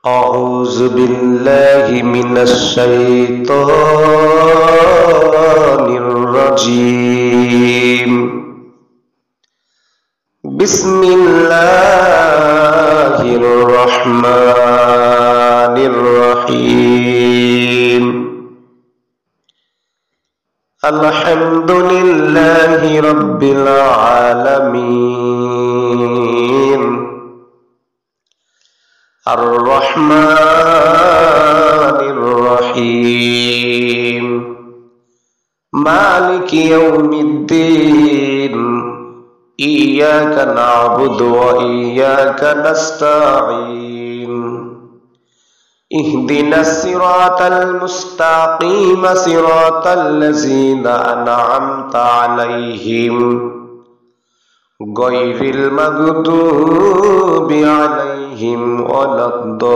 أعوذ بالله من الشيطان الرجيم. بسم الله الرحمن الرحيم. الحمد لله رب العالمين الرحمن الرحيم مالك يوم الدين إياك نعبد وإياك نستعين اهدنا الصراط المستقيم صراط الذين أنعمت عليهم غير المغضوب عليهم ولا الضالين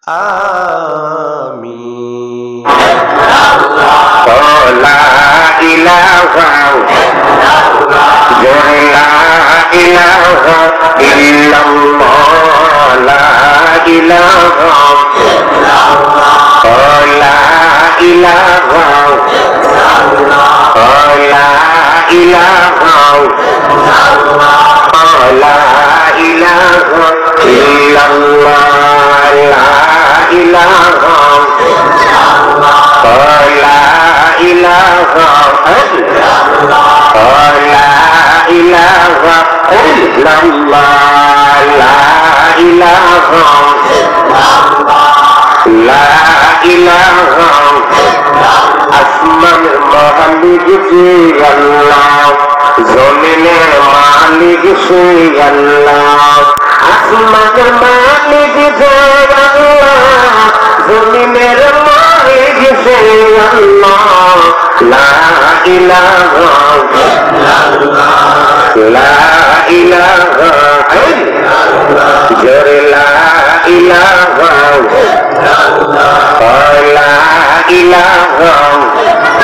آمين. لا إله إلا الله لا إله إلا الله لا إله لا إله لا إله إلا الله لا إله لا إله إلا الله لا إله إلا الله لا إله لا إله আসমান মালিক সে আল্লাহ, জমিনের মালিক সে আল্লাহ। আসমানের মালিক সে আল্লাহ, জমিনের মালিক সে আল্লাহ। লা ইলাহা ইল্লাল্লাহ লা ইলাহা ইল্লাল্লাহ জোরে লা ইলাহা ইল্লাল্লাহ লা ইলাহা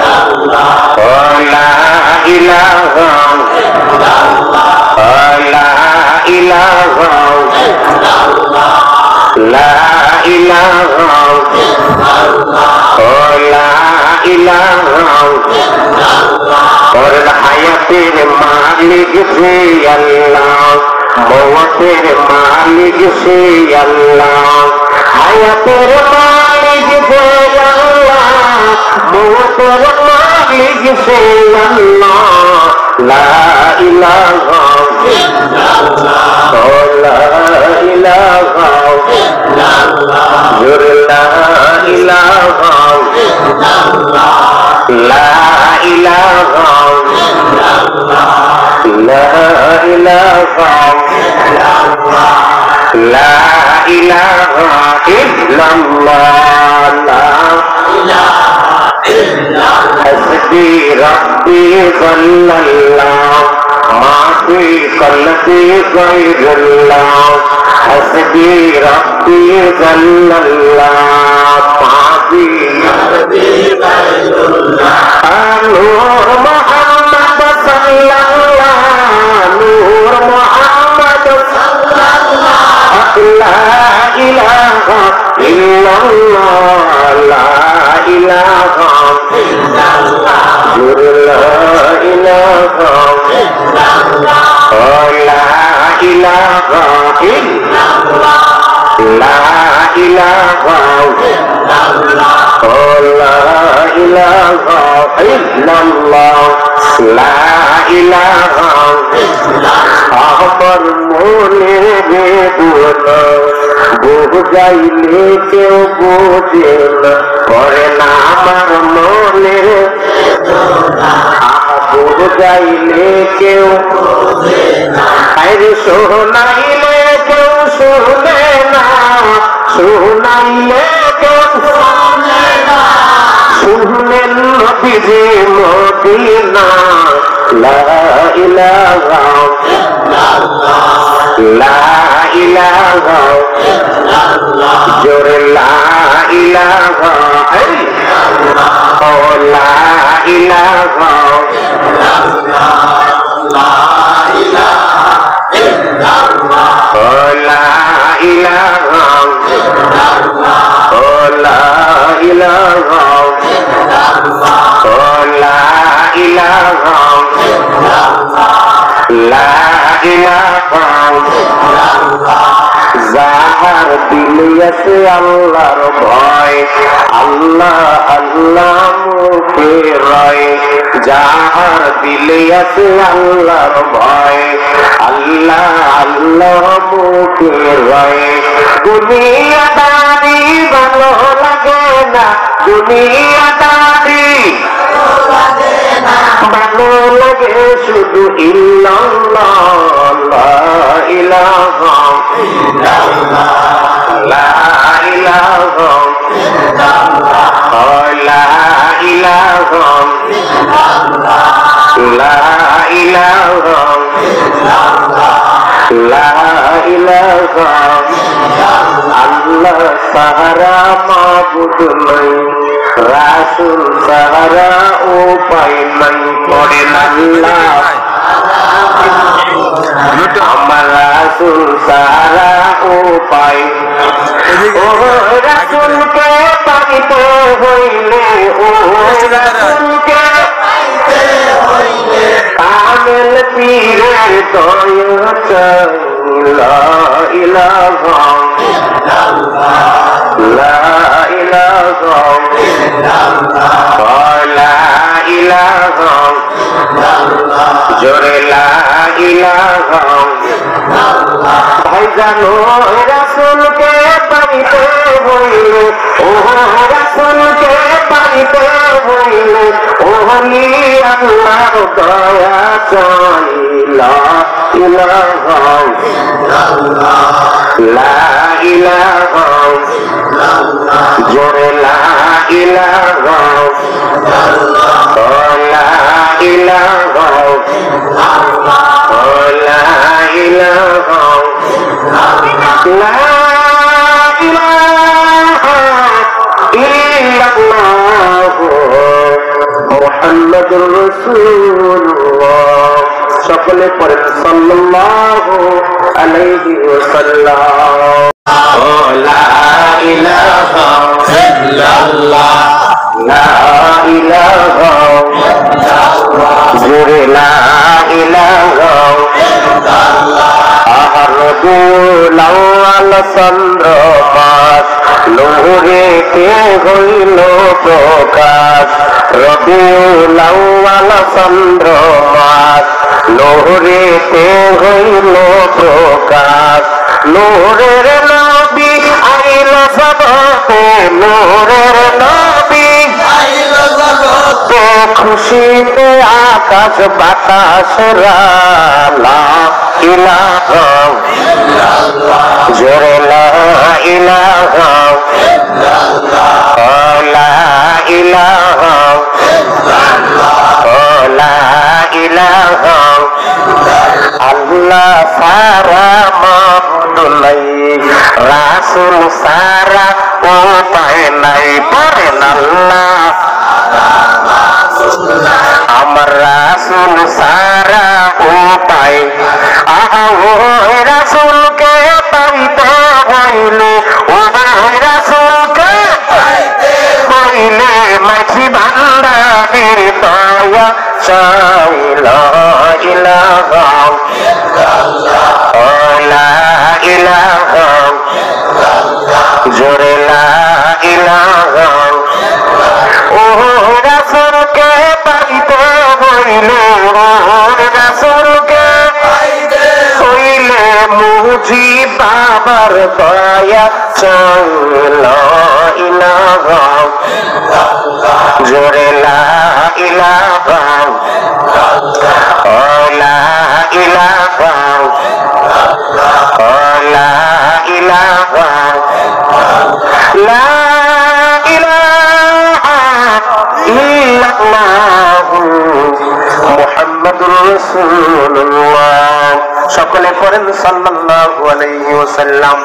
ইল্লাল্লাহ লা ইলাহা ইল্লাল্লাহ লা ইলাহা ইল্লাল্লাহ লা ইলাহা ইল্লাল্লাহ লা ইলাহা ইল্লাল্লাহ और হায়াতের মালিক সে আল্লাহ, মওতের মালিক সে আল্লাহ। হায়াতের মালিক সে আল্লাহ, মওতের মালিক সে আল্লাহ। লা ইলাহা ইল্লাল্লাহ লা ইলাহা ইল্লাল্লাহ জোরে লা ইলাহা ইল্লাল্লাহ লা ইলাহা ইল্লাল্লাহ লা ইলাহা ইল্লাল্লাহ লা ইলাহা ইল্লাল্লাহ লা ইলাহা ইল্লাল্লাহ হাসবি রাব্বি জাল্লাল্লাহ মা ফি কলবি গায়রুল্লাহ হাসবি রাব্বি জাল্লাল্লাহ মা ফি কলবি গায়রুল্লাহ নূর মুহাম্মদ সাল্লাল্লাহ নূর মুহাম্মদ সাল্লাল্লাহ লা ইলাহা ইল্লাল্লাহ লা ইলাহা ইল্লাল্লাহ লা ইলাহা ইল্লাল্লাহ লা ইলাহা ইল্লাল্লাহ লা ইলাহা ইল্লাল্লাহ লা ইলাহা ইল্লাল্লাহ লা ইলাহা ইল্লাল্লাহ আমার মনে বেদনা বুঝাইলে কেউ বোঝে না, করে না আমার মনে বুঝাইলে কেউ বোঝে না, আরে শোনাইলে কেউ শুনে না, শোনাইলে কেউ শুনে না, শুনলেন নবীজি মদিনা। লা ইলাহা ইল্লাল্লাহ লা ইলাহা ইল্লাল্লাহ জোরে লা ইলাহা ইল্লাল্লাহ লা ইলাহা ইল্লাল্লাহ লা ইলাহা ইলাহা ইল্লাল্লাহ লা ইলাহা ইল্লাল্লাহ লা ইলাহা ইল্লাল্লাহ যাহার দিলে আছে আল্লাহর ভয় আল্লাহ আল্লাহ মুখে রয় যাহার দিলে আছে আল্লাহর ভয় আল্লাহ আল্লাহ মুখে রয় দুনিয়াদারি ভালো লাগে না দুনিয়াদারি ভালো লাগে শুধু ইল্লাল্লাহ লা ইলাহা ইল্লাল্লাহ লা ইলাহা ইল্লাল্লাহ লা ইলাহা ইল্লাল্লাহ লা ইলাহা ইল্লাল্লাহ লা ইলাহা ইল্লাল্লাহ আল্লাহ সাহারা মাবুদ নাই রাসূল সাহারা উপায় নাই পড়েন আল্লাহ আমার রাসূল সাহারা উপায় ও রাসূলকে পাইতে হইলে ও রাসূলকে পাইতে হইলে কামেল পীরের দয়া চাই লা ইলাহা ইল্লাল্লাহ লা ইলাহা ইল্লাল্লাহ লা ইলাহা ইল্লাল্লাহ জোরে লা ইলাহা ইল্লাল্লাহ ভাইজানো রাসূলকে পাইতে হইলে ও রাসূলকে পাইতে হইলে ওলি আল্লাহর দয়া চাই লা ইলাহা ইল্লাল্লাহ লা ইলাহা ইল্লাল্লাহ জোরে লা ইলাহা ইল্লাল্লাহ লা ইলাহা ইল্লাল্লাহ লা ইলাহা লা ইলাহা ইল্লাল্লাহ মুহাম্মাদুর রাসূলুল্লাহ সকলে পড়েন সাল্লাল্লাহু আলাইহি ওয়াসাল্লাম লা ইলাহা ইল্লাল্লাহ লা ইলাহা ইল্লাল্লাহ জোরে লা ইলাহা ইল্লাল্লাহ আহরদুল আউয়াল চন্দ্র মাস লোহরেতে হইল প্রকাশ রবিউল আউয়াল চন্দ্র মাস লোহরেতে হইল প্রকাশ নূরের নবী আইল জগতে নূরের নবী আইল জগতে খুশিতে আকাশ বাতাস লা ইলাহা ইল্লাল্লাহ জোরে লা ইলাহা ইল্লাল্লাহ লা ইলাহা ইল্লাল্লাহ লা ইলাহা ইল্লাল্লাহ আল্লাহ সারা মাবুদ নাই রাসূল সারা উপায় নাই পড়েন আল্লাহ আমার রাসূল সারা উপায় আহা ওই রাসূলকে পাইতে হইলে ও রাসূলকে পাইতে হইলে মাঝি ভান্ডারের দয়া চাই লা ইলাহা ইল্লাল্লাহ লা ইলাহা ইল্লাল্লাহ জোরে লা ইলাহা ও রাসূলকে পাইতে হইলে রাসূলকে পাইতে হইলে মুজিব বাবার দয়া চাই লা ইলাহা ইল্লাল্লাহ জোরে লা ইলাহা ইল্লাল্লাহ লা ইলাহা ইল্লাল্লাহ লা ইলাহা লা ইলাহা ইল্লাল্লাহ মুহাম্মাদুর রাসূলুল্লাহ সকলে পড়েন সাল্লাল্লাহু আলাইহি ওয়াসাল্লাম।